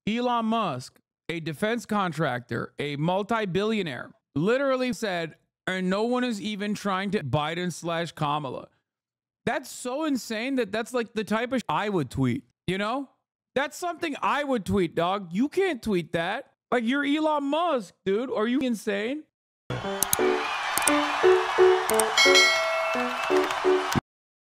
Elon Musk, a defense contractor, a multi-billionaire, literally said, and no one is even trying to Biden / Kamala. That's so insane that that's like the type of I would tweet, you know? That's something I would tweet, dog. You can't tweet that. Like, you're Elon Musk, dude. Are you insane?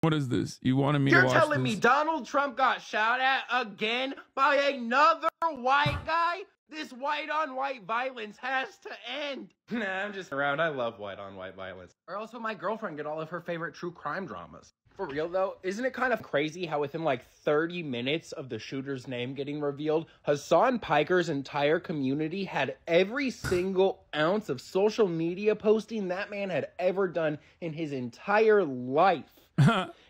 What is this? You wanted me to watch this? You're telling me Donald Trump got shot at again by another white guy? This white-on-white violence has to end. Nah, I'm just around. I love white-on-white violence. Or else will my girlfriend get all of her favorite true crime dramas. For real, though, isn't it kind of crazy how within like 30 minutes of the shooter's name getting revealed, Hasan Piker's entire community had every single ounce of social media posting that man had ever done in his entire life?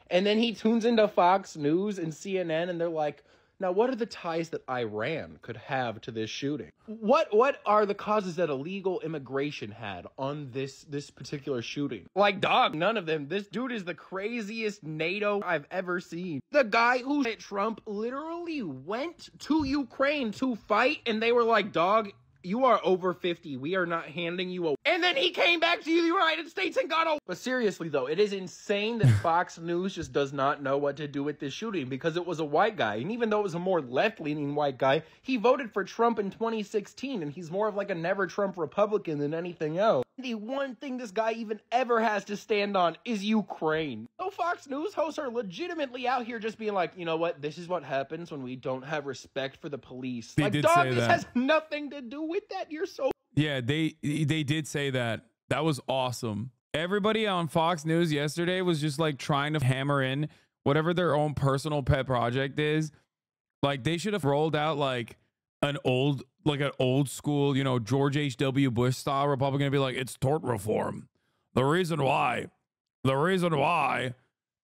And then he tunes into Fox News and CNN, and they're like, now, what are the ties that Iran could have to this shooting? What are the causes that illegal immigration had on this particular shooting? Like, dog, none of them. This dude is the craziest NATO I've ever seen. The guy who hit Trump literally went to Ukraine to fight, and they were like, dog, you are over 50. We are not handing you a... And then he came back to the United States and got a... But seriously, though, it is insane that Fox News just does not know what to do with this shooting because it was a white guy. And even though it was a more left-leaning white guy, he voted for Trump in 2016, and he's more of like a never-Trump Republican than anything else. The one thing this guy even ever has to stand on is Ukraine. So Fox News hosts are legitimately out here just being like, you know what? This is what happens when we don't have respect for the police. They like, did dog, say this that. has nothing to do with that. You're so... Yeah, they did say that. That was awesome. Everybody on Fox News yesterday was just like trying to hammer in whatever their own personal pet project is. Like, they should have rolled out like an old school, you know, George H.W. Bush style Republican to be like, it's tort reform. The reason why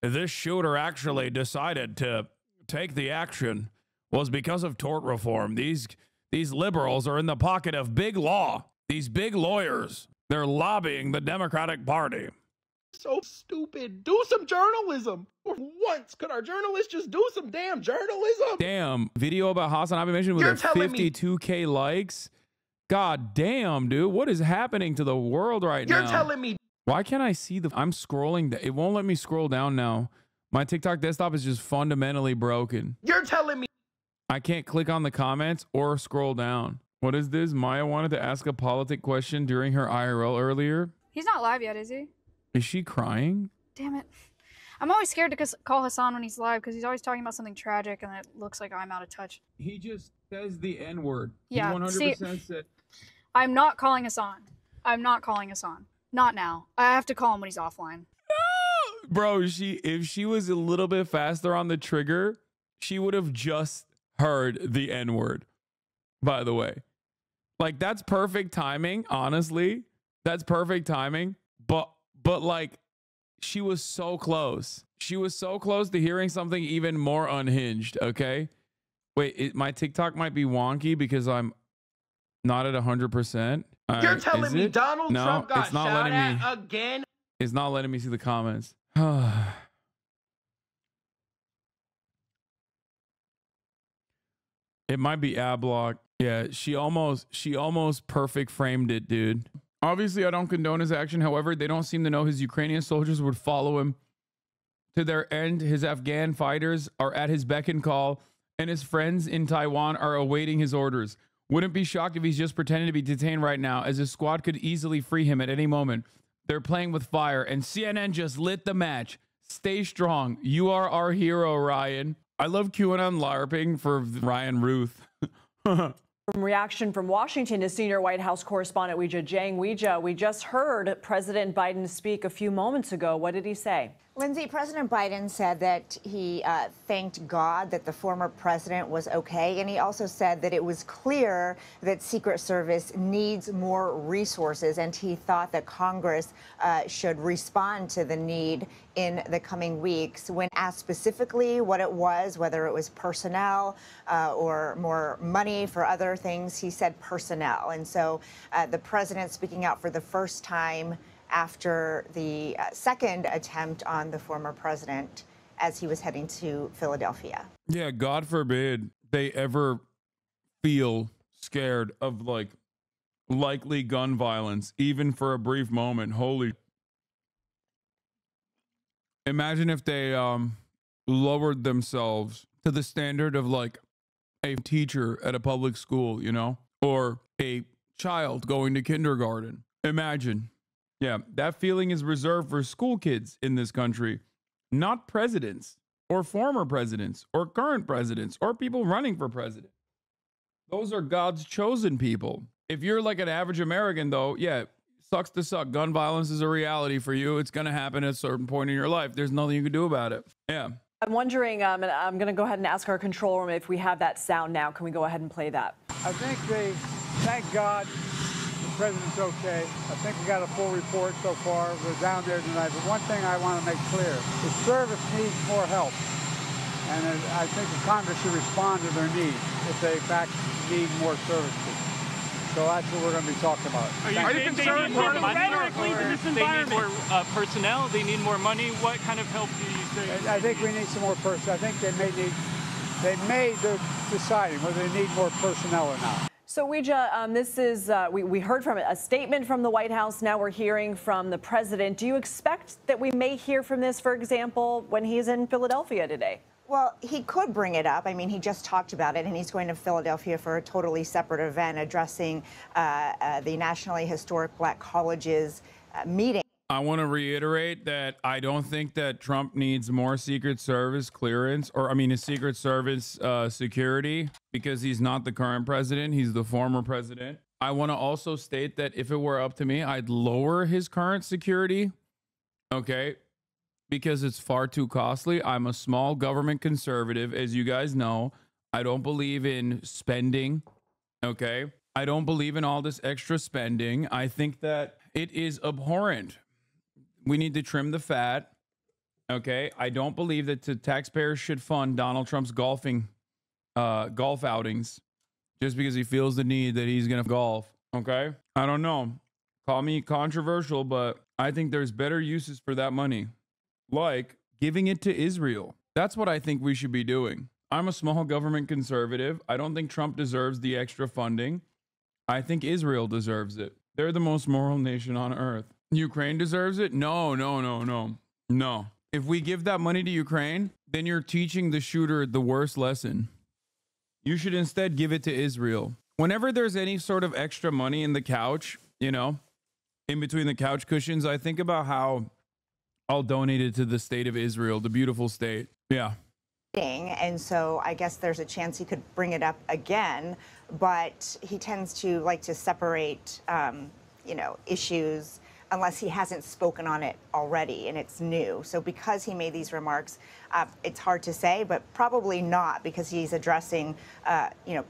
this shooter actually decided to take the action was because of tort reform. These liberals are in the pocket of big law. These big lawyers, they're lobbying the Democratic Party. So stupid. Do some journalism. For once, could our journalists just do some damn journalism? Damn. Video about HasanAbi mentioned with 52K likes. God damn, dude. What is happening to the world right now? You're telling me. Why can't I see the... I'm scrolling. It won't let me scroll down now. My TikTok desktop is just fundamentally broken. You're telling me. I can't click on the comments or scroll down. What is this? Maya wanted to ask a politic question during her IRL earlier. He's not live yet, is he? Is she crying? Damn it. I'm always scared to call Hasan when he's live because he's always talking about something tragic and it looks like I'm out of touch. He just says the N-word. Yeah, he 100% said... I'm not calling Hasan. I'm not calling Hasan. Not now. I have to call him when he's offline. No! Bro, if she was a little bit faster on the trigger, she would have just heard the N-word, by the way. Like, that's perfect timing, honestly. That's perfect timing. But like, she was so close. She was so close to hearing something even more unhinged, okay? Wait, my TikTok might be wonky because I'm not at 100%. You're telling me Donald Trump got shot at again? It's not letting me see the comments. It might be ad block. Yeah, she almost perfect framed it, dude. Obviously, I don't condone his action. However, they don't seem to know his Ukrainian soldiers would follow him to their end. His Afghan fighters are at his beck and call, and his friends in Taiwan are awaiting his orders. Wouldn't be shocked if he's just pretending to be detained right now, as his squad could easily free him at any moment. They're playing with fire, and CNN just lit the match. Stay strong. You are our hero, Ryan. I love QAnon LARPing for Ryan Ruth. Reaction from Washington to senior White House correspondent Weijia Jiang. Weijia, we just heard President Biden speak a few moments ago. What did he say? Lindsay, President Biden said that he thanked God that the former president was okay, and he also said that it was clear that Secret Service needs more resources, and he thought that Congress should respond to the need in the coming weeks. When asked specifically what it was, whether it was personnel or more money for other things, he said personnel. And so the president speaking out for the first time after the second attempt on the former president as he was heading to Philadelphia. Yeah, God forbid they ever feel scared of like likely gun violence, even for a brief moment. Holy. Imagine if they lowered themselves to the standard of like a teacher at a public school, you know, or a child going to kindergarten. Imagine. Yeah, that feeling is reserved for school kids in this country, not presidents or former presidents or current presidents or people running for president. Those are God's chosen people. If you're like an average American, though, yeah, sucks to suck. Gun violence is a reality for you. It's going to happen at a certain point in your life. There's nothing you can do about it. Yeah. I'm wondering, and I'm going to go ahead and ask our control room if we have that sound now. Can we go ahead and play that? I think thank God the president's okay. I think we got a full report so far. We're down there tonight. But one thing I want to make clear, the service needs more help. And I think the Congress should respond to their needs if they, in fact, need more services. So that's what we're going to be talking about. Are you concerned more money, or they need more personnel? They need more money. What kind of help do you think? I think we need some more personnel. I think they're deciding whether they need more personnel or not. So, Ouija, this is, we heard from a statement from the White House. Now we're hearing from the president. Do you expect that we may hear from this, for example, when he's in Philadelphia today? Well, he could bring it up. I mean, he just talked about it, and he's going to Philadelphia for a totally separate event addressing the Nationally Historic Black Colleges meeting. I want to reiterate that I don't think that Trump needs more Secret Service clearance, or I mean, his Secret Service security, because he's not the current president. He's the former president. I want to also state that if it were up to me, I'd lower his current security. Okay. Because it's far too costly. I'm a small government conservative, as you guys know. I don't believe in spending, okay? I don't believe in all this extra spending. I think that it is abhorrent. We need to trim the fat, okay? I don't believe that the taxpayers should fund Donald Trump's golf outings just because he feels the need that he's gonna golf, okay? I don't know. Call me controversial, but I think there's better uses for that money. Like giving it to Israel. That's what I think we should be doing. I'm a small government conservative. I don't think Trump deserves the extra funding. I think Israel deserves it. They're the most moral nation on earth. Ukraine deserves it? No. If we give that money to Ukraine, then you're teaching the shooter the worst lesson. You should instead give it to Israel. Whenever there's any sort of extra money in the couch, you know, in between the couch cushions, I think about how I'll donate it to the state of Israel, the beautiful state. Yeah. And so I guess there's a chance he could bring it up again, but he tends to like to separate, issues unless he hasn't spoken on it already and it's new. So because he made these remarks, it's hard to say, but probably not, because he's addressing,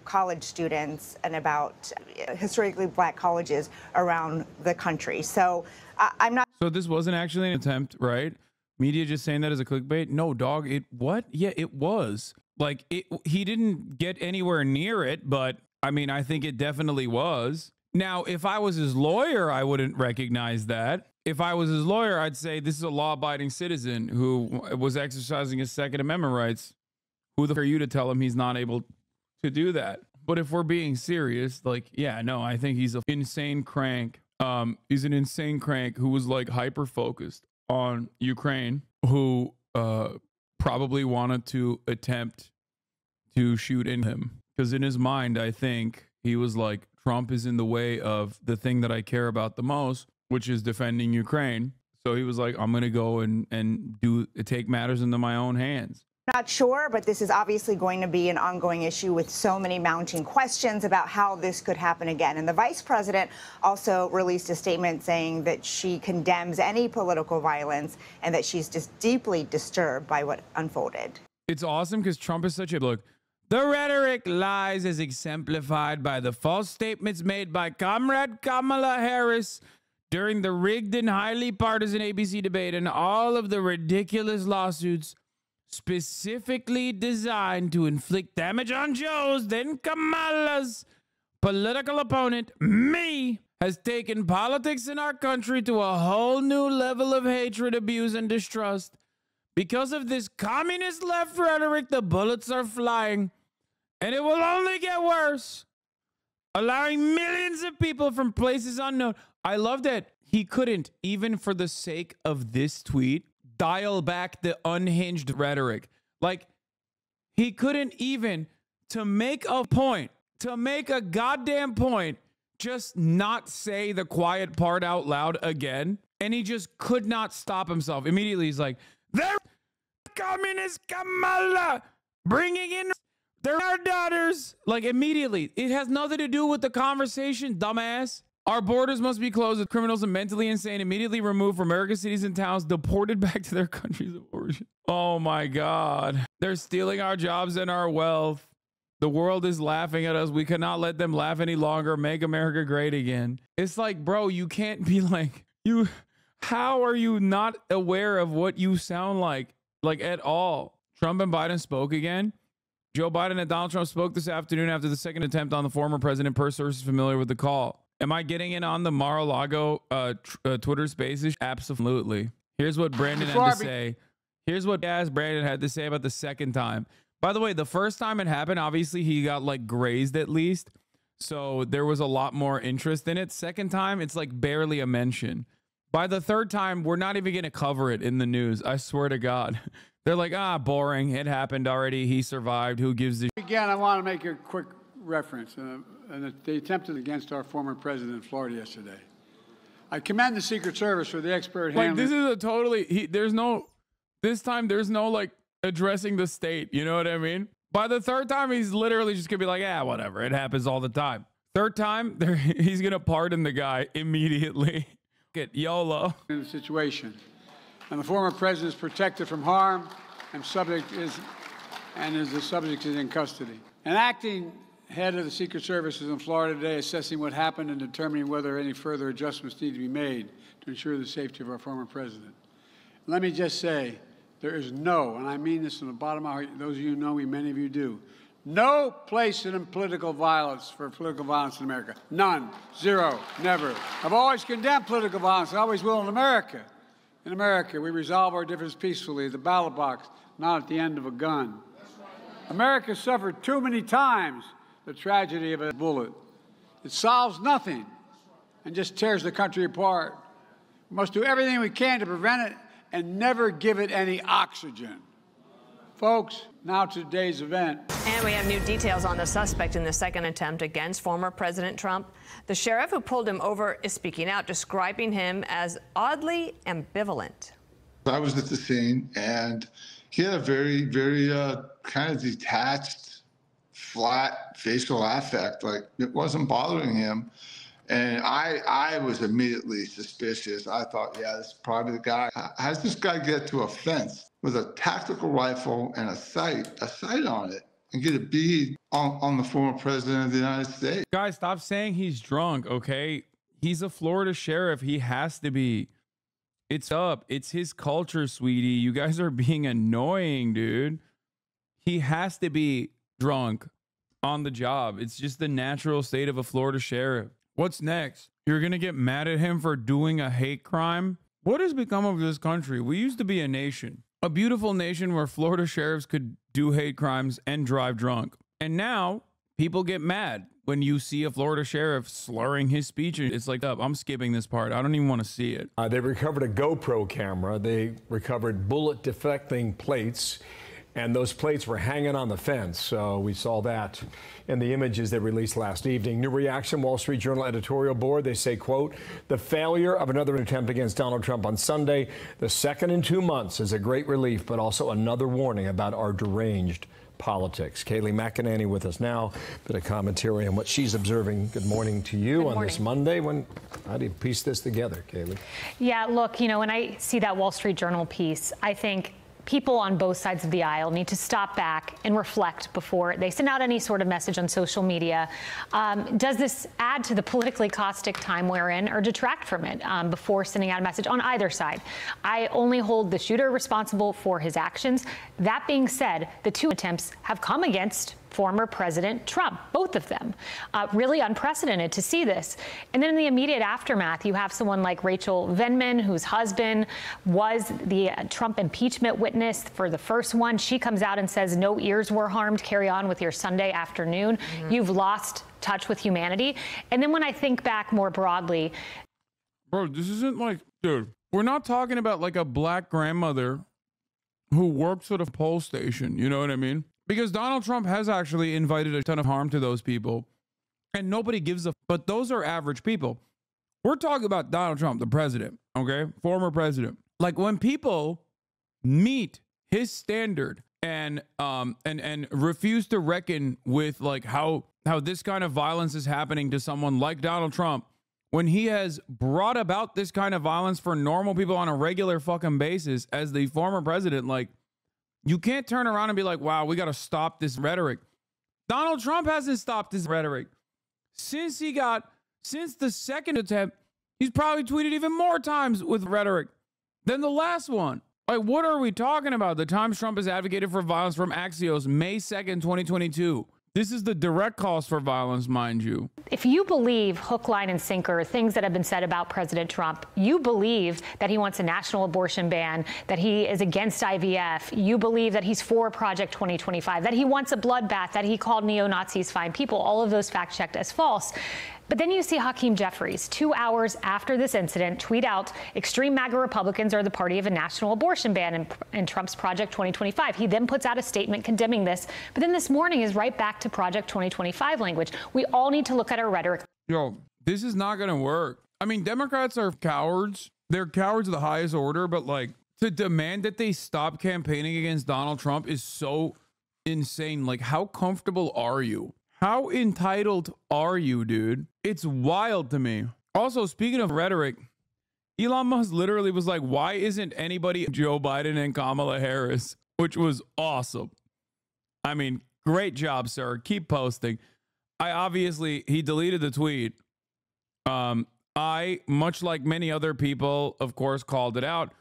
college students and about historically black colleges around the country. So I'm not. So this wasn't actually an attempt, right? Media just saying that as a clickbait? No, dog. What? Yeah, it was. Like, he didn't get anywhere near it, but I mean, I think it definitely was. Now, if I was his lawyer, I wouldn't recognize that. If I was his lawyer, I'd say this is a law-abiding citizen who was exercising his Second Amendment rights. Who the fuck are you to tell him he's not able to do that? But if we're being serious, like, yeah, no, I think he's an insane crank. He's an insane crank who was like hyper-focused on Ukraine, who probably wanted to attempt to shoot in him. Because in his mind, I think he was like, Trump is in the way of the thing that I care about the most, which is defending Ukraine. So he was like, I'm going to go and take matters into my own hands. Not sure, but this is obviously going to be an ongoing issue with so many mounting questions about how this could happen again. And the vice president also released a statement saying that she condemns any political violence and that she's just deeply disturbed by what unfolded. It's awesome because Trump is such a look. The rhetoric lies as exemplified by the false statements made by Comrade Kamala Harris during the rigged and highly partisan ABC debate and all of the ridiculous lawsuits specifically designed to inflict damage on Joe's, then Kamala's political opponent, me, has taken politics in our country to a whole new level of hatred, abuse, and distrust. Because of this communist left rhetoric, the bullets are flying. And it will only get worse, allowing millions of people from places unknown. I love that he couldn't, even for the sake of this tweet, dial back the unhinged rhetoric. Like, he couldn't even, to make a point, to make a goddamn point, just not say the quiet part out loud again. And he just could not stop himself. Immediately, he's like, they're communist Kamala bringing in their daughters. Like, immediately. It has nothing to do with the conversation, dumbass. Our borders must be closed with criminals and mentally insane immediately removed from America's cities and towns, deported back to their countries of origin. Oh my God. They're stealing our jobs and our wealth. The world is laughing at us. We cannot let them laugh any longer. Make America great again. It's like, bro, you can't be like, how are you not aware of what you sound like at all? Trump and Biden spoke again. Joe Biden and Donald Trump spoke this afternoon after the second attempt on the former president per source familiar with the call. Am I getting in on the Mar-a-Lago Twitter spaces? Absolutely. Here's what Brandon had to say. Here's what Brandon had to say about the second time. By the way, the first time it happened, obviously he got like grazed at least. So there was a lot more interest in it. Second time, it's like barely a mention. By the third time, we're not even going to cover it in the news. I swear to God. They're like, boring. It happened already. He survived. Who gives a... Again, I want to make a quick reference. And they attempted against our former president in Florida yesterday. I commend the Secret Service for the expert handling. Like, this is a totally, this time there's no like addressing the state. You know what I mean? By the third time, he's literally just gonna be like, whatever. It happens all the time. Third time, he's gonna pardon the guy immediately. Get YOLO. In the situation. And the former president is protected from harm and the subject is in custody. An acting head of the Secret Service is in Florida today assessing what happened and determining whether any further adjustments need to be made to ensure the safety of our former president. Let me just say, there is no, and I mean this from the bottom of my heart, those of you who know me, many of you do, no place in political violence for political violence in America. None. Zero. Never. I've always condemned political violence. I always will in America. In America, we resolve our differences peacefully at the ballot box, not at the end of a gun. America suffered too many times the tragedy of a bullet. It solves nothing and just tears the country apart. We must do everything we can to prevent it and never give it any oxygen. Folks, now to today's event. And we have new details on the suspect in the second attempt against former President Trump. The sheriff who pulled him over is speaking out, describing him as oddly ambivalent. I was at the scene, and he had a very, very kind of detached, flat facial affect. Like, it wasn't bothering him. And I was immediately suspicious. I thought, this is probably the guy. How does this guy get to a fence with a tactical rifle and a sight on it and get a bead on the former president of the United States? Guys, stop saying he's drunk, okay? He's a Florida sheriff. He has to be. It's up. It's his culture, sweetie. You guys are being annoying, dude. He has to be drunk on the job. It's just the natural state of a Florida sheriff. What's next? You're going to get mad at him for doing a hate crime? What has become of this country? We used to be a nation, a beautiful nation where Florida sheriffs could do hate crimes and drive drunk. And now people get mad when you see a Florida sheriff slurring his speech. It's like, I'm skipping this part. I don't even want to see it. They recovered a GoPro camera. They recovered bullet deflecting plates. And those plates were hanging on the fence. So we saw that in the images they released last evening. New reaction, Wall Street Journal editorial board. They say, quote, the failure of another attempt against Donald Trump on Sunday, the second in 2 months, is a great relief, but also another warning about our deranged politics. Kayleigh McEnany with us now. Bit of commentary on what she's observing. Good morning to you on this Monday. How do you piece this together, Kayleigh? Yeah, look, when I see that Wall Street Journal piece, I think people on both sides of the aisle need to stop back and reflect before they send out any sort of message on social media. Does this add to the politically caustic time we're in or detract from it before sending out a message on either side? I only hold the shooter responsible for his actions. That being said, the two attempts have come against former President Trump, both of them. Really unprecedented to see this. And then in the immediate aftermath, you have someone like Rachel Venman, whose husband was the Trump impeachment witness for the first one. She comes out and says, no ears were harmed. Carry on with your Sunday afternoon. You've lost touch with humanity. And then when I think back more broadly. Bro, this isn't like, dude, we're not talking about like a black grandmother who works at a poll station. You know what I mean? Because Donald Trump has actually invited a ton of harm to those people. And nobody gives a, but those are average people. We're talking about Donald Trump, the president, okay? Former president. Like when people meet his standard and refuse to reckon with like how this kind of violence is happening to someone like Donald Trump, when he has brought about this kind of violence for normal people on a regular fucking basis as the former president, like, you can't turn around and be like, wow, we got to stop this rhetoric. Donald Trump hasn't stopped this rhetoric. Since the second attempt, he's probably tweeted even more times with rhetoric than the last one. Like, what are we talking about? The times Trump has advocated for violence from Axios, May 2nd, 2022. This is the direct cause for violence, mind you. If you believe hook, line, and sinker, things that have been said about President Trump, you believe that he wants a national abortion ban, that he is against IVF, you believe that he's for Project 2025, that he wants a bloodbath, that he called neo-Nazis fine people, all of those fact-checked as false. But then you see Hakeem Jeffries, 2 hours after this incident, tweet out, extreme MAGA Republicans are the party of a national abortion ban in Trump's Project 2025. He then puts out a statement condemning this. But then this morning is right back to Project 2025 language. We all need to look at our rhetoric. Yo, this is not going to work. I mean, Democrats are cowards. They're cowards of the highest order. But like, to demand that they stop campaigning against Donald Trump is so insane. Like, how comfortable are you? How entitled are you, dude? It's wild to me. Also, speaking of rhetoric, Elon Musk literally was like, why isn't anybody Joe Biden and Kamala Harris? Which was awesome. I mean, great job, sir. Keep posting. He deleted the tweet. I, much like many other people, of course, called it out.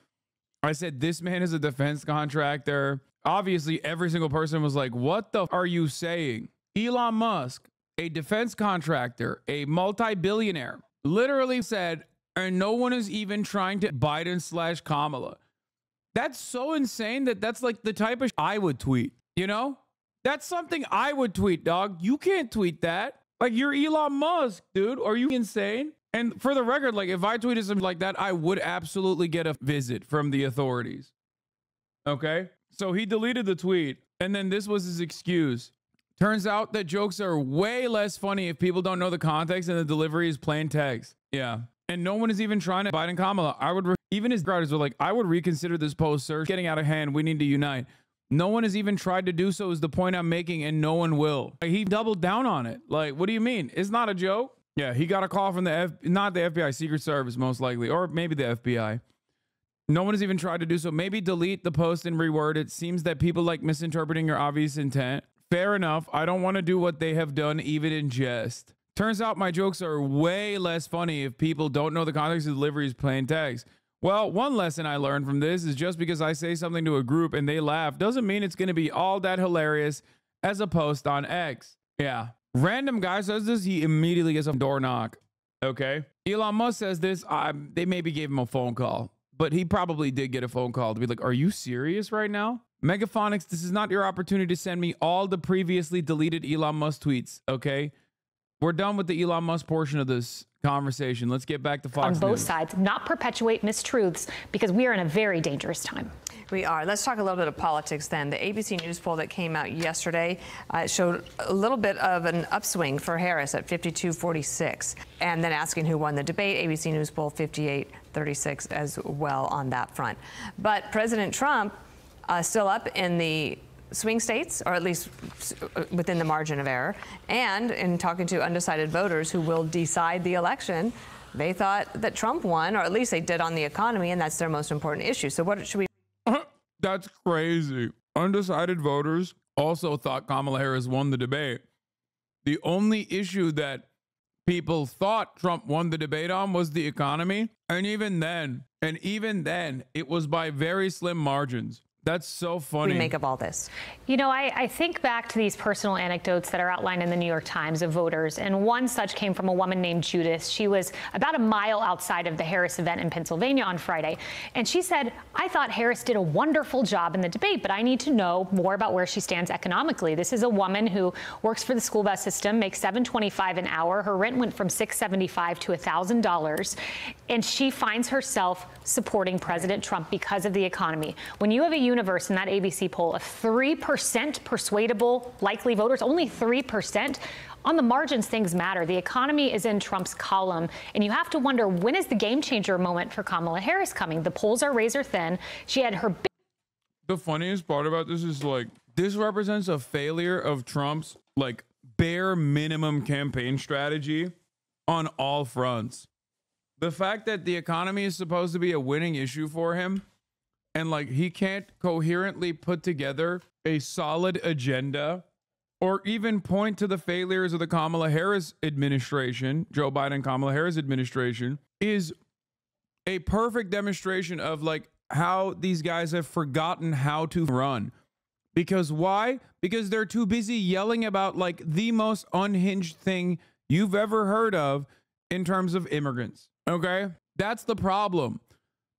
I said, this man is a defense contractor. Obviously, every single person was like, what the are you saying? Elon Musk, a defense contractor, a multi-billionaire, literally said, and no one is even trying to Biden/Kamala. That's so insane that's like the type of I would tweet, you know? That's something I would tweet, dog. You can't tweet that. Like, you're Elon Musk, dude. Are you insane? And for the record, like, if I tweeted something like that, I would absolutely get a visit from the authorities. Okay? So he deleted the tweet, and then this was his excuse. Turns out that jokes are way less funny if people don't know the context and the delivery is plain text. Yeah. And no one is even trying to Biden Kamala. Even his writers were like, I would reconsider this post, sir. Getting out of hand. We need to unite. No one has even tried to do so is the point I'm making, and no one will. Like, he doubled down on it. Like, what do you mean? It's not a joke. Yeah, he got a call from not the FBI, Secret Service, most likely, or maybe the FBI. No one has even tried to do so. Maybe delete the post and reword it. Seems that people like misinterpreting your obvious intent. Fair enough. I don't want to do what they have done, even in jest. Turns out my jokes are way less funny if people don't know the context of delivery is plain text. Well, one lesson I learned from this is just because I say something to a group and they laugh doesn't mean it's going to be all that hilarious as a post on X. Yeah. Random guy says this, he immediately gets a door knock. Okay. Elon Musk says this. They maybe gave him a phone call, but he probably did get a phone call to be like, are you serious right now? Megaphonics, this is not your opportunity to send me all the previously deleted Elon Musk tweets, okay? We're done with the Elon Musk portion of this conversation. Let's get back to Fox News. On both sides, not perpetuate mistruths, because we are in a very dangerous time. We are. Let's talk a little bit of politics then. The ABC News poll that came out yesterday showed a little bit of an upswing for Harris at 52-46. And then asking who won the debate, ABC News poll 58-36 as well on that front. But President Trump still up in the swing states, or at least within the margin of error. And in talking to undecided voters who will decide the election, they thought that Trump won, or at least they did on the economy, and that's their most important issue. So what should we... That's crazy. Undecided voters also thought Kamala Harris won the debate. The only issue that people thought Trump won the debate on was the economy. And even then, it was by very slim margins. That's so funny. We make of all this. You know, I think back to these personal anecdotes that are outlined in the New York Times of voters, and one such came from a woman named Judith. She was about a mile outside of the Harris event in Pennsylvania on Friday, and she said, I thought Harris did a wonderful job in the debate, but I need to know more about where she stands economically. This is a woman who works for the school bus system, makes $7.25 an hour. Her rent went from $675 to $1,000, and she finds herself supporting President Trump because of the economy. When you have a universe in that ABC poll of 3% persuadable likely voters, only 3%, on the margins things matter. The economy is in Trump's column, and you have to wonder, when is the game changer moment for Kamala Harris coming? The polls are razor thin. She had her The funniest part about this is, like, this represents a failure of Trump's, like, bare minimum campaign strategy on all fronts. The fact that the economy is supposed to be a winning issue for him, and, like, he can't coherently put together a solid agenda or even point to the failures of the Kamala Harris administration, Joe Biden, Kamala Harris administration, is a perfect demonstration of, like, how these guys have forgotten how to run. Because why? Because they're too busy yelling about, like, the most unhinged thing you've ever heard of in terms of immigrants. Okay? That's the problem.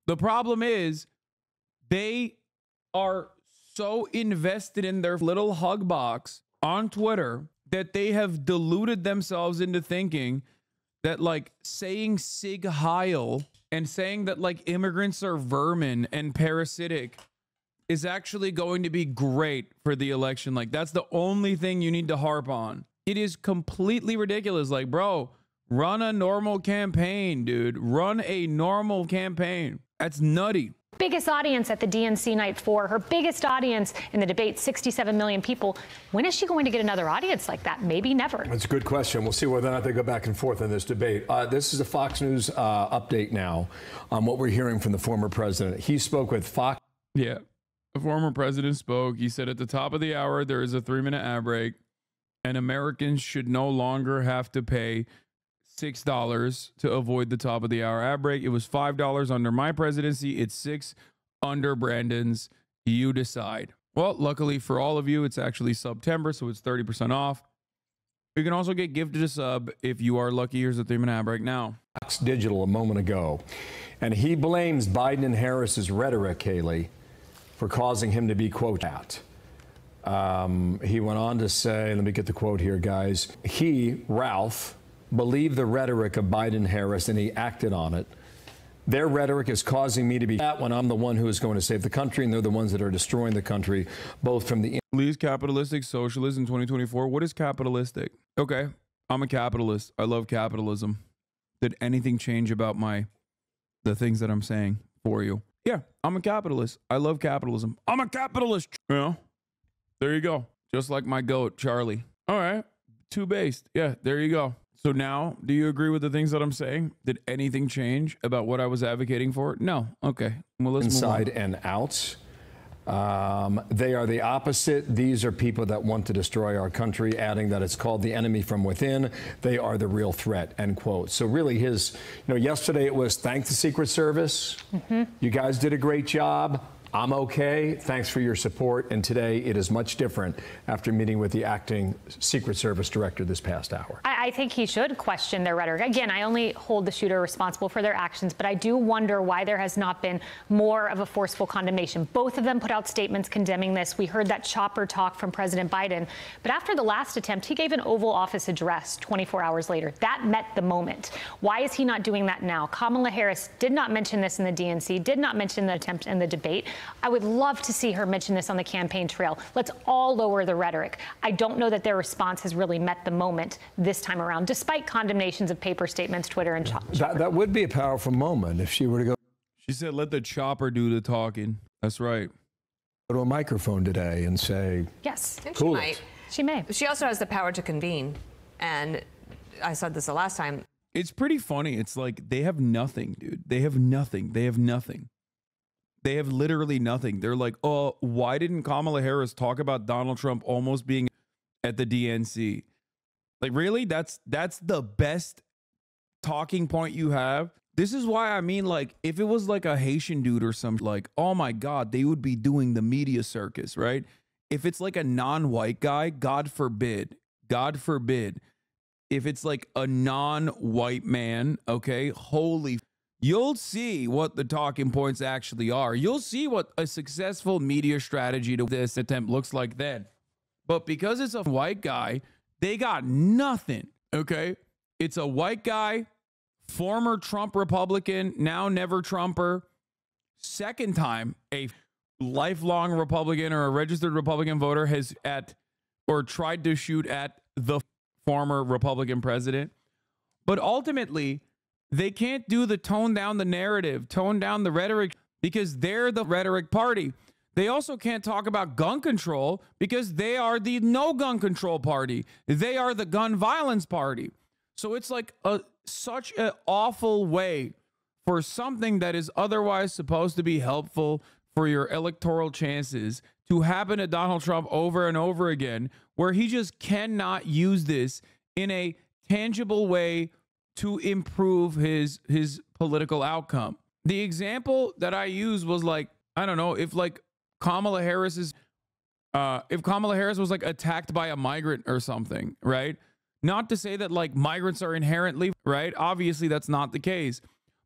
The problem is, they are so invested in their little hug box on Twitter that they have deluded themselves into thinking that, like, saying Sig Heil and saying that, like, immigrants are vermin and parasitic is actually going to be great for the election. Like, that's the only thing you need to harp on. It is completely ridiculous. Like, bro, run a normal campaign, dude. Run a normal campaign. That's nutty. biggest audience at the DNC night 4, her biggest audience in the debate, 67 million people. When is she going to get another audience like that? Maybe never. That's a good question. We'll see whether or not they go back and forth in this debate. This is a Fox News update now on what we're hearing from the former president. He spoke with Fox. Yeah, the former president spoke. He said at the top of the hour, there is a 3-minute ad break, and Americans should no longer have to pay $6 to avoid the top of the hour ad break. It was $5 under my presidency. It's $6 under Brandon's. You decide. Well, luckily for all of you, it's actually September, so it's 30% off. You can also get gifted a sub if you are lucky. Here's a 3-minute ad break now. Fox Digital a moment ago, and he blames Biden and Harris's rhetoric, Haley, for causing him to be, quote, at. He went on to say, let me get the quote here, guys. He, Ralph, believed the rhetoric of Biden-Harris, and he acted on it. Their rhetoric is causing me to be at when I'm the one who is going to save the country, and they're the ones that are destroying the country, both from the... Least capitalistic socialist in 2024. What is capitalistic? Okay, I'm a capitalist. I love capitalism. Did anything change about the things that I'm saying for you? Yeah, I'm a capitalist. I love capitalism. I'm a capitalist. You know, there you go. Just like my goat, Charlie. All right, two-based. Yeah, there you go. So now, do you agree with the things that I'm saying? Did anything change about what I was advocating for? No. Okay. Well, let's move on. Inside and out. They are the opposite. These are people that want to destroy our country, adding that it's called the enemy from within. They are the real threat, end quote. So really yesterday it was thank the Secret Service. You guys did a great job. I'm okay. Thanks for your support. And today it is much different after meeting with the acting Secret Service director this past hour. I think he should question their rhetoric. Again, I only hold the shooter responsible for their actions, but I do wonder why there has not been more of a forceful condemnation. Both of them put out statements condemning this. We heard that chopper talk from President Biden. But after the last attempt, he gave an Oval Office address 24 hours later. That met the moment. Why is he not doing that now? Kamala Harris did not mention this in the DNC, did not mention the attempt in the debate. I would love to see her mention this on the campaign trail. Let's all lower the rhetoric. I don't know that their response has really met the moment this time around, despite condemnations of paper statements, Twitter, and That would be a powerful moment if she were to go. She said, let the chopper do the talking. That's right. Go to a microphone today and say, yes, cool. She might. She may. She also has the power to convene. And I said this the last time. It's pretty funny. It's like they have nothing, dude. They have nothing. They have nothing. They have literally nothing. They're like, oh, why didn't Kamala Harris talk about Donald Trump almost being at the DNC? Like, really? That's the best talking point you have? This is why I mean, like, if it was like a Haitian dude or some, like, oh my God, they would be doing the media circus, right? If it's like a non-white guy, God forbid, if it's like a non-white man, okay, you'll see what the talking points actually are. You'll see what a successful media strategy to this attempt looks like then. But because it's a white guy, they got nothing, okay? It's a white guy, former Trump Republican, now never Trumper, second time a lifelong Republican or a registered Republican voter has tried to shoot at the former Republican president. But ultimately, they can't do the tone down the narrative, tone down the rhetoric, because they're the rhetoric party. They also can't talk about gun control because they are the no gun control party. They are the gun violence party. So it's like such an awful way for something that is otherwise supposed to be helpful for your electoral chances to happen to Donald Trump over and over again, where he just cannot use this in a tangible way to improve his political outcome. The example that I used was like, I don't know, if like Kamala Harris was like attacked by a migrant or something, right? Not to say that like migrants are inherently right. Obviously, that's not the case.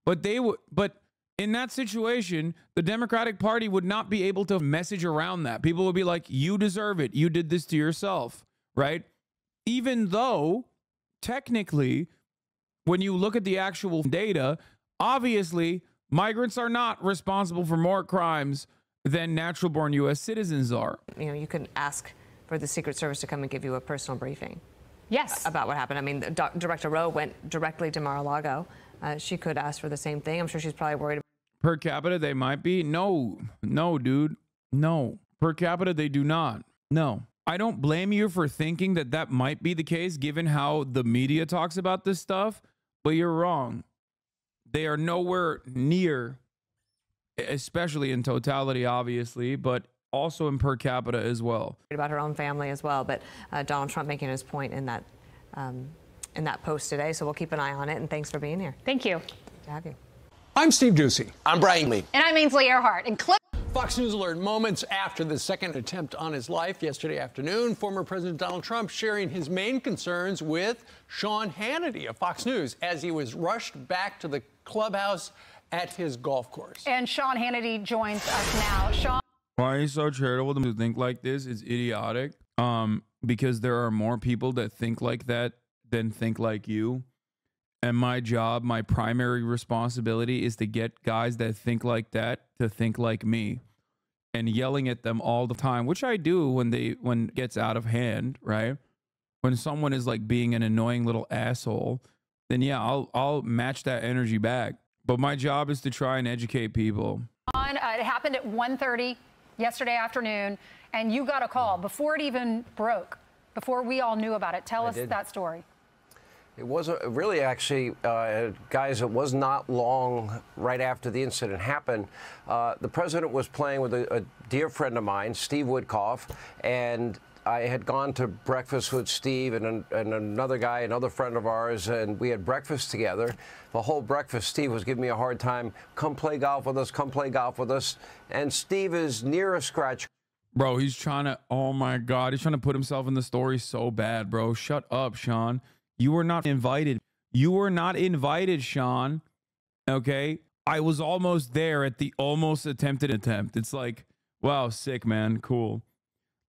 But in that situation, the Democratic Party would not be able to message around that. People would be like, you deserve it. You did this to yourself, right? Even though technically, when you look at the actual data, obviously, migrants are not responsible for more crimes than natural-born U.S. citizens are. You know, you could ask for the Secret Service to come and give you a personal briefing. Yes. About what happened. I mean, Director Rowe went directly to Mar-a-Lago. She could ask for the same thing. I'm sure she's probably worried. Per capita, they might be. No, dude. No. Per capita, they do not. No. I don't blame you for thinking that that might be the case, given how the media talks about this stuff, but you're wrong. They are nowhere near, especially in totality, obviously, but also in per capita as well. About her own family as well, but Donald Trump making his point in that post today, so we'll keep an eye on it, and thanks for being here. Thank you. Good to have you. I'm Steve Ducey. I'm Brian Lee. And I'm Ainsley Earhart. And Fox News alert moments after the second attempt on his life yesterday afternoon. Former President Donald Trump sharing his main concerns with Sean Hannity of Fox News as he was rushed back to the clubhouse at his golf course. And Sean Hannity joins us now. Sean. Why are you so charitable to think like this? It's idiotic. Because there are more people that think like that than think like you. And my job, my primary responsibility is to get guys that think like that to think like me. And yelling at them all the time, which I do when it gets out of hand, right? When someone is like being an annoying little asshole, then yeah, I'll match that energy back. But my job is to try and educate people. It happened at 1:30 yesterday afternoon, and you got a call before it even broke, before we all knew about it. Tell us that story. It was really actually, guys, it was not long right after the incident happened. The president was playing with a dear friend of mine, Steve Woodcoff, and I had gone to breakfast with Steve and another guy, another friend of ours, and we had breakfast together. The whole breakfast, Steve was giving me a hard time. Come play golf with us, come play golf with us. And Steve is near a scratch. Bro, he's trying to, oh my God, he's trying to put himself in the story so bad, bro. Shut up, Sean. You were not invited. You were not invited, Sean. Okay? I was almost there at the almost attempted attempt. It's like, wow, sick, man. Cool.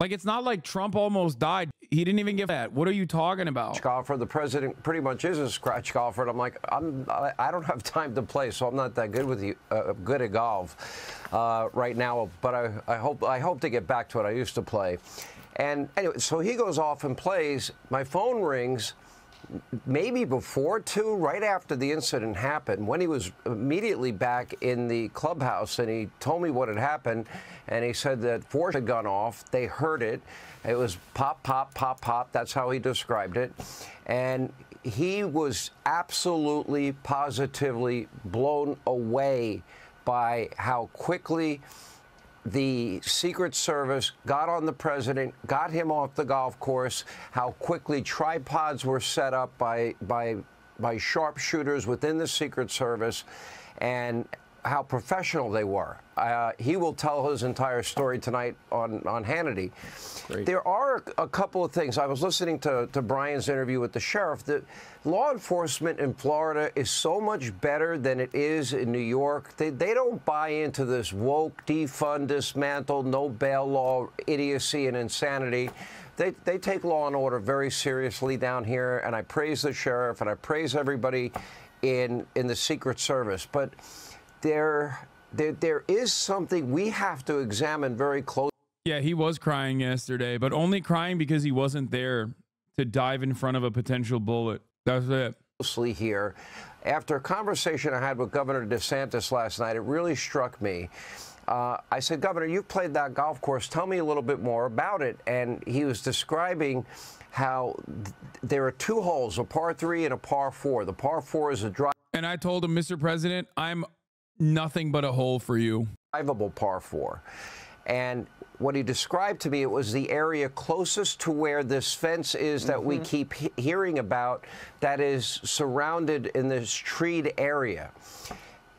Like, it's not like Trump almost died. He didn't even give that. What are you talking about? Golfer, the president pretty much is a scratch golfer. And I'm like, I don't have time to play, so I'm not that good with you, good at golf right now. But I hope to get back to it. I used to play. And anyway, so he goes off and plays. My phone rings. Maybe before 2, right after the incident happened, when he was immediately back in the clubhouse, and he told me what had happened, and he said that 4 had gone off. They heard it. It was pop, pop, pop, pop. That's how he described it. And he was absolutely, positively blown away by how quickly the Secret Service got on the president, got him off the golf course, how quickly tripods were set up by by sharpshooters within the Secret Service and how professional they were. He will tell his entire story tonight on Hannity. Great. There are a couple of things. I was listening to Brian's interview with the sheriff. The law enforcement in Florida is so much better than it is in New York. They don't buy into this woke, defund, dismantle, no bail law idiocy and insanity. They take law and order very seriously down here, and I praise the sheriff and I praise everybody in the Secret Service. But there is something we have to examine very closely. Yeah, he was crying yesterday, but only crying because he wasn't there to dive in front of a potential bullet. That's it. Closely here. After a conversation I had with Governor DeSantis last night, it really struck me. I said, Governor, you've played that golf course. Tell me a little bit more about it. And he was describing how there are two holes, a par 3 and a par 4. The par 4 is a drive. And I told him, Mr. President, I'm nothing but a hole for you. Drivable par 4. And what he described to me, it was the area closest to where this fence is that we keep hearing about, that is surrounded in this treed area.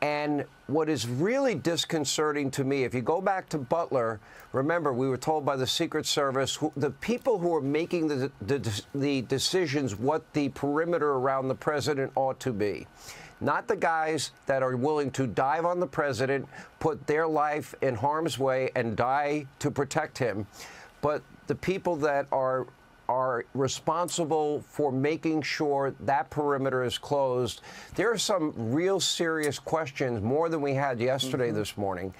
And what is really disconcerting to me, if you go back to Butler, remember, we were told by the Secret Service, the people who are making the decisions what the perimeter around the president ought to be. Not the guys that are willing to dive on the president, put their life in harm's way and die to protect him, but the people that are responsible for making sure that perimeter is closed. There are some real serious questions, more than we had yesterday this morning,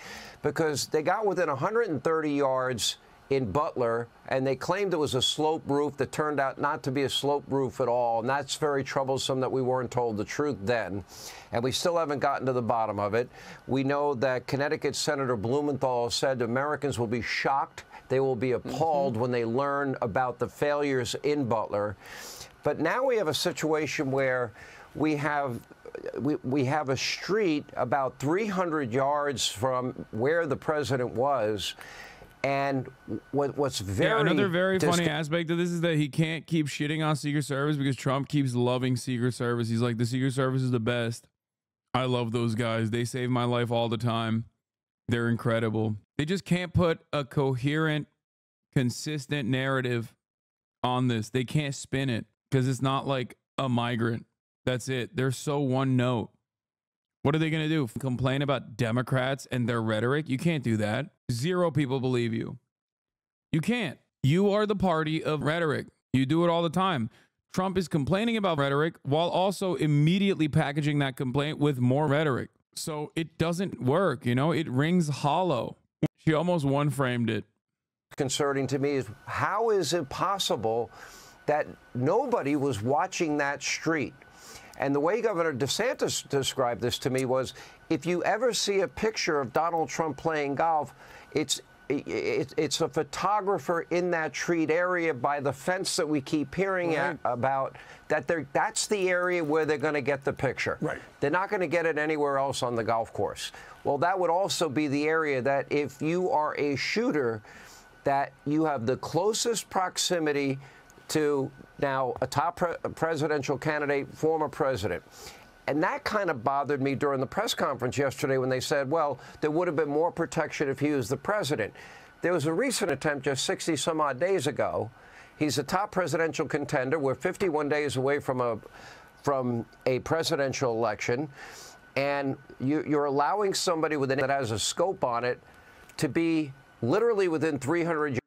because they got within 130 yards in Butler, and they claimed it was a slope roof that turned out not to be a slope roof at all, and that's very troublesome that we weren't told the truth then, and we still haven't gotten to the bottom of it. We know that Connecticut Senator Blumenthal said Americans will be shocked, they will be appalled when they learn about the failures in Butler. But now we have a situation where we have a street about 300 yards from where the president was. And what's another very funny aspect of this is that he can't keep shitting on Secret Service because Trump keeps loving Secret Service. He's like, the Secret Service is the best. I love those guys. They save my life all the time. They're incredible. They just can't put a coherent, consistent narrative on this. They can't spin it because it's not like a migrant. That's it. They're so one note. What are they going to do? Complain about Democrats and their rhetoric? You can't do that. 0 people believe you. You can't. You are the party of rhetoric. You do it all the time. Trump is complaining about rhetoric while also immediately packaging that complaint with more rhetoric. So it doesn't work, you know, it rings hollow. She almost one-framed it. Concerning to me is, how is it possible that nobody was watching that street? And the way Governor DeSantis described this to me was, if you ever see a picture of Donald Trump playing golf, it's a photographer in that treed area by the fence that we keep hearing about, that's the area where they're going to get the picture. Right. They're not going to get it anywhere else on the golf course. Well, that would also be the area that if you are a shooter, that you have the closest proximity to now a top presidential candidate, former president. And that kind of bothered me during the press conference yesterday when they said, well, there would have been more protection if he was the president. There was a recent attempt just 60 some odd days ago. He's a top presidential contender. We're 51 days away from a presidential election. And you're allowing somebody that has a scope on it to be literally within 300 yards.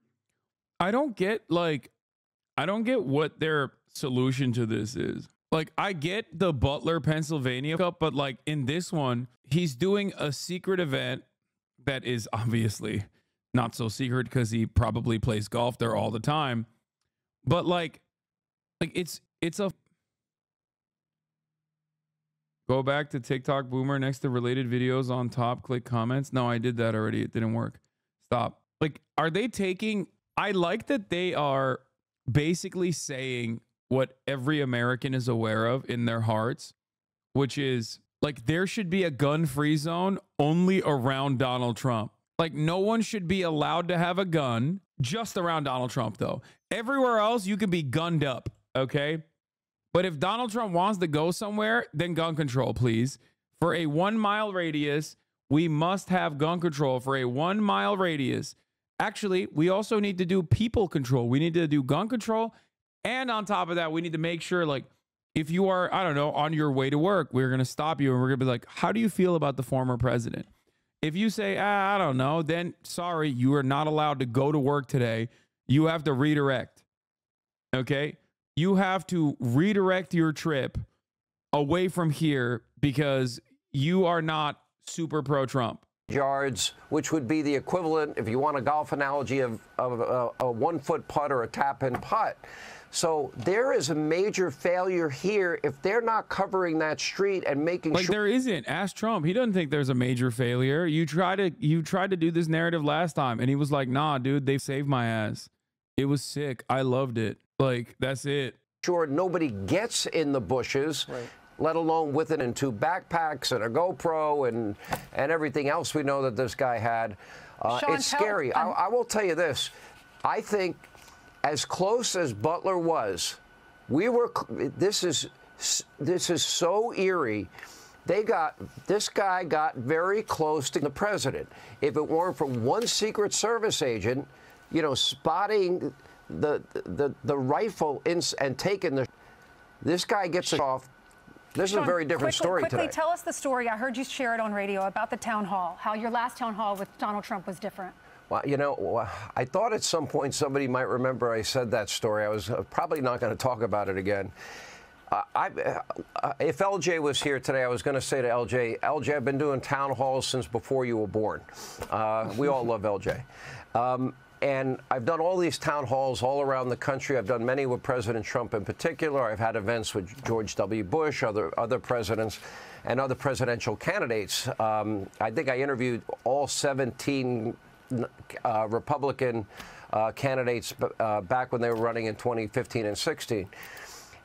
I don't get what their solution to this is. Like, I get the Butler, Pennsylvania Cup, but like in this one, he's doing a secret event that is obviously not so secret because he probably plays golf there all the time. But like it's a go back to TikTok boomer next to related videos on top, click comments. No, I did that already. It didn't work. Stop. Like, are they taking, I like that they are basically saying what every American is aware of in their hearts, which is like, there should be a gun-free zone only around Donald Trump. Like, no one should be allowed to have a gun just around Donald Trump, though. Everywhere else, you can be gunned up, okay? But if Donald Trump wants to go somewhere, then gun control, please. For a 1 mile radius, we must have gun control for a 1 mile radius. Actually, we also need to do people control. We need to do gun control. And on top of that, we need to make sure, like, if you are, I don't know, on your way to work, we're going to stop you and we're going to be like, how do you feel about the former president? If you say, I don't know, then sorry, you are not allowed to go to work today. You have to redirect. Okay? You have to redirect your trip away from here because you are not super pro-Trump. Yards, which would be the equivalent, if you want a golf analogy, of a 1 foot putt or a tap-in putt. So there is a major failure here if they're not covering that street and making sure. There isn't. Ask Trump. He doesn't think there's a major failure. You tried to do this narrative last time, and he was like, nah, dude, they saved my ass. It was sick. I loved it. Like, that's it. Sure, nobody gets in the bushes. Right. Let alone with it in 2 backpacks and a GoPro and everything else we know that this guy had. It's scary. I will tell you this. I think as close as Butler was, this is so eerie. This guy got very close to the president. If it weren't for one Secret Service agent, you know, spotting the rifle and taking this guy gets it off. This is a very different story today. Quickly, tell us the story. I heard you share it on radio about the town hall, how your last town hall with Donald Trump was different. Well, you know, I thought at some point somebody might remember I said that story. I was probably not going to talk about it again. If LJ was here today, I was going to say to LJ, I've been doing town halls since before you were born. We all love LJ. And I've done all these town halls all around the country. I've done many with President Trump in particular. I've had events with George W. Bush, other presidents, and other presidential candidates. I think I interviewed all 17 Republican candidates back when they were running in 2015 and 16.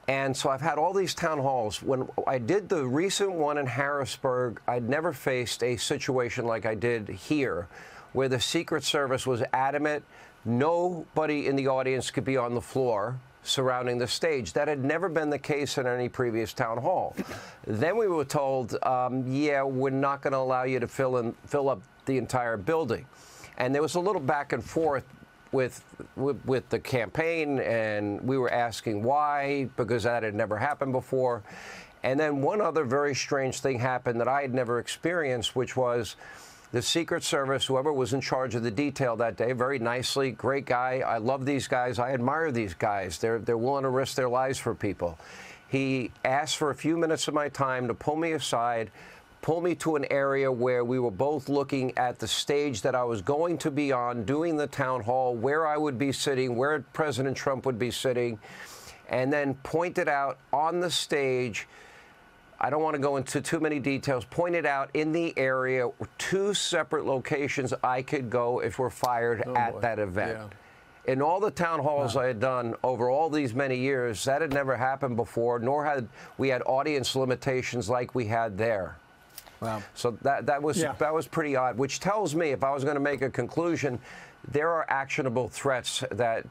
And so I've had all these town halls. When I did the recent one in Harrisburg, I'd never faced a situation like I did here, where the Secret Service was adamant nobody in the audience could be on the floor surrounding the stage. That had never been the case in any previous town hall. Then we were told, yeah, we're not going to allow you to fill up the entire building. And there was a little back and forth with the campaign, and we were asking why, because that had never happened before. And then one other very strange thing happened that I had never experienced, which was the Secret Service, whoever was in charge of the detail that day, very nicely, great guy. I love these guys. I admire these guys. They're willing to risk their lives for people. He asked for a few minutes of my time to pull me aside, pull me to an area where we were both looking at the stage that I was going to be on, doing the town hall, where I would be sitting, where President Trump would be sitting, and then pointed out on the stage, I don't want to go into too many details, pointed out in the area 2 separate locations I could go if we're fired at that event. Yeah. In all the town halls I had done over all these many years, that had never happened before, nor had we had audience limitations like we had there. Wow. So that was pretty odd, which tells me, if I was going to make a conclusion, there are actionable threats that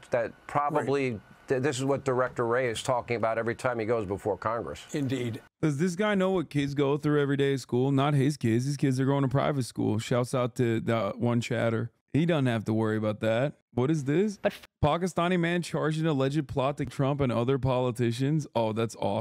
probably... Right. This is what Director Wray is talking about every time he goes before Congress. Indeed. Does this guy know what kids go through every day at school? Not his kids. His kids are going to private school. Shouts out to the one chatter. He doesn't have to worry about that. What is this? Pakistani man charged in alleged plot to Trump and other politicians. Oh, that's awful.